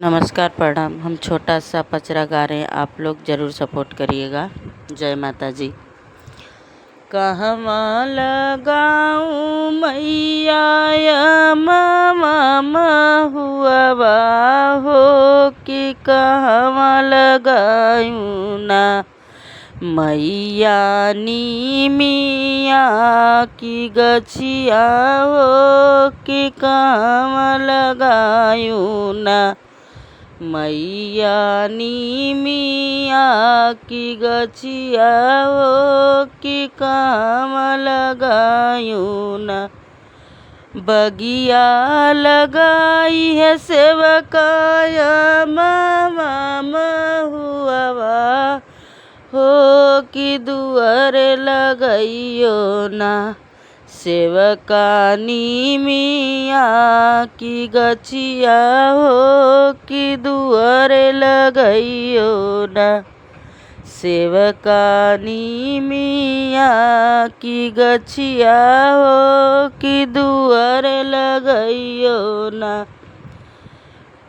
नमस्कार प्रणाम। हम छोटा सा पचरा गा रहे हैं, आप लोग ज़रूर सपोर्ट करिएगा। जय माता जी। कहवा लगाऊं मैया मामा हुआ हो कि कहवा लगाऊं ना मैया नी मिया की गछिया हो कि कहवा लगायूं ना मैया नी मिया की गछिया हो कि कहवा लगायूं ना बगिया लगाई है सेवकाया मामा हुआ हो कि दुआर लगाइयो ना सेवकानी मिया की गछिया हो कि दुआर लगाइयो ना सेवकानी मिया की गछिया हो कि दुआर लगाइयो ना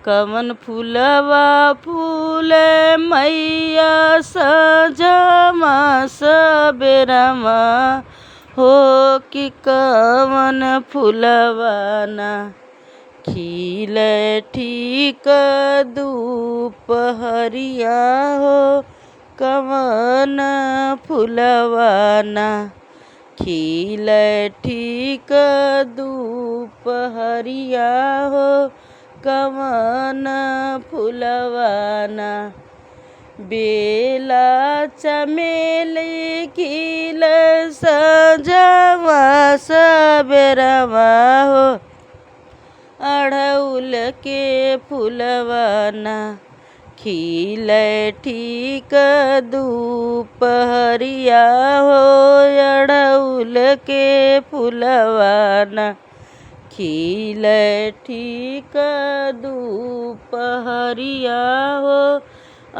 कमन फूलवा फूले मैया सजमा सबेरमा हो कि कवन फूलवा ना खिले ठीक दुपहरिया हो कवन फूलवा ना खिले ठीक दुपहरिया हो कवन फूलवा ना बेला चमेली खिल सजवा सबेरवा हो अड़हुल के फूलवा ना खिले ठीक दुपहरिया हो अड़हुल के फूलवा ना खिले ठीक दुपहरिया हो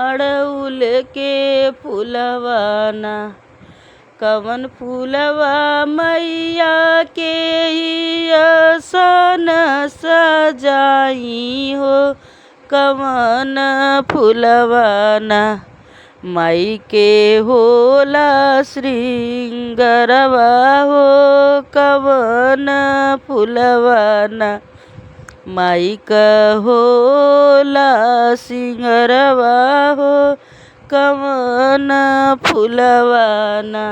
अड़हुल के फूलवा ना कवन फूलवा मैया के सन सजाई हो कवन फूलवा ना माई के होला श्रृंगरवा हो कवन फूलवा ना माई का होला सिंगरवा हो कवन फूलवा ना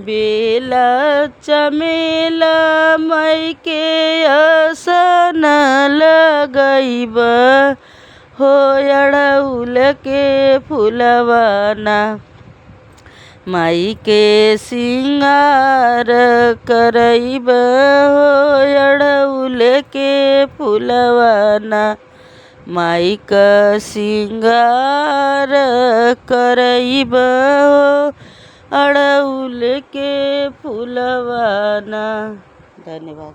बेला चमेला माई के आसन लगइब हो अड़हुल के फूलवा ना माई के सिंगार करइब हो अड़हुल के फूलवा ना माई का सिंगार करइब हो अड़हुल के फूलवा ना। धन्यवाद।